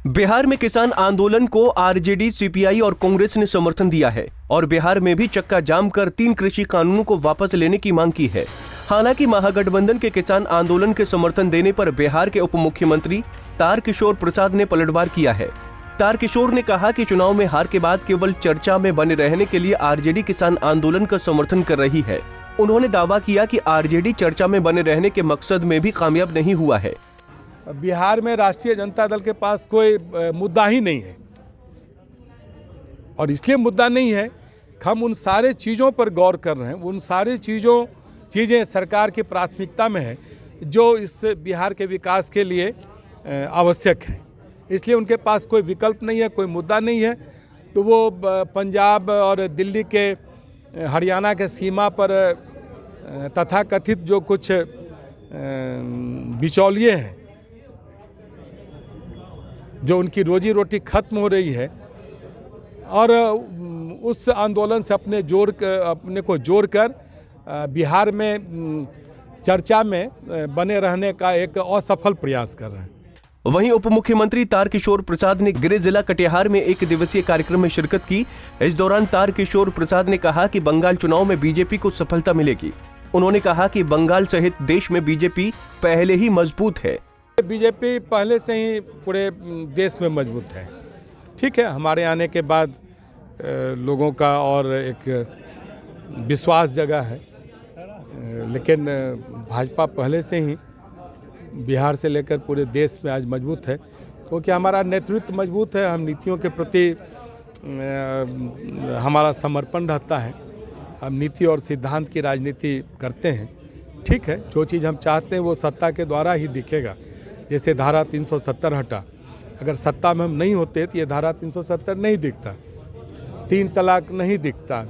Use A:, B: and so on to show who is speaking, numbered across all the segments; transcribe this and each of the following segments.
A: बिहार में किसान आंदोलन को आरजेडी, सीपीआई और कांग्रेस ने समर्थन दिया है और बिहार में भी चक्का जाम कर 3 कृषि कानूनों को वापस लेने की मांग की है। हालांकि महागठबंधन के किसान आंदोलन के समर्थन देने पर बिहार के उप मुख्यमंत्री तारकिशोर प्रसाद ने पलटवार किया है। तारकिशोर ने कहा कि चुनाव में हार के बाद केवल चर्चा में बने रहने के लिए आरजेडी किसान आंदोलन का समर्थन कर रही है। उन्होंने दावा किया कि आरजेडी चर्चा में बने रहने के मकसद में भी कामयाब नहीं हुआ है।
B: बिहार में राष्ट्रीय जनता दल के पास कोई मुद्दा ही नहीं है और इसलिए मुद्दा नहीं है कि हम उन सारे चीज़ों पर गौर कर रहे हैं। उन सारी चीज़ें सरकार की प्राथमिकता में है जो इस बिहार के विकास के लिए आवश्यक है। इसलिए उनके पास कोई विकल्प नहीं है, कोई मुद्दा नहीं है। तो वो पंजाब और दिल्ली के, हरियाणा के सीमा पर तथाकथित जो कुछ बिचौलिए हैं, जो उनकी रोजी रोटी खत्म हो रही है, और उस आंदोलन से अपने को जोड़कर बिहार में चर्चा में बने रहने का एक असफल प्रयास कर रहे हैं।
A: वहीं उप मुख्यमंत्री तारकिशोर प्रसाद ने गृह जिला कटिहार में 1 दिवसीय कार्यक्रम में शिरकत की। इस दौरान तारकिशोर प्रसाद ने कहा कि बंगाल चुनाव में बीजेपी को सफलता मिलेगी। उन्होंने कहा कि बंगाल सहित देश में बीजेपी पहले ही मजबूत है।
B: बीजेपी पहले से ही पूरे देश में मजबूत है। ठीक है, हमारे आने के बाद लोगों का और एक विश्वास जगा है, लेकिन भाजपा पहले से ही बिहार से लेकर पूरे देश में आज मजबूत है, क्योंकि हमारा नेतृत्व मजबूत है। हम नीतियों के प्रति हमारा समर्पण रहता है। हम नीति और सिद्धांत की राजनीति करते हैं। ठीक है, जो चीज़ हम चाहते हैं वो सत्ता के द्वारा ही दिखेगा। जैसे धारा 370 हटा, अगर सत्ता में हम नहीं होते तो ये धारा 370 नहीं दिखता, 3 तलाक नहीं दिखता,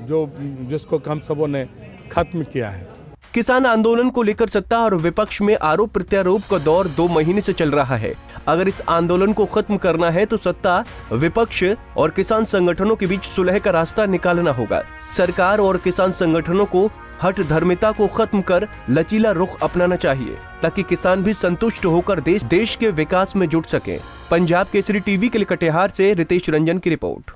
B: जिसको हम सबों ने खत्म किया है।
A: किसान आंदोलन को लेकर सत्ता और विपक्ष में आरोप प्रत्यारोप का दौर 2 महीने से चल रहा है। अगर इस आंदोलन को खत्म करना है तो सत्ता, विपक्ष और किसान संगठनों के बीच सुलह का रास्ता निकालना होगा। सरकार और किसान संगठनों को हठ धर्मिता को खत्म कर लचीला रुख अपनाना चाहिए, ताकि किसान भी संतुष्ट होकर देश के विकास में जुट सके। पंजाब केसरी टीवी के लिए कटिहार से रितेश रंजन की रिपोर्ट।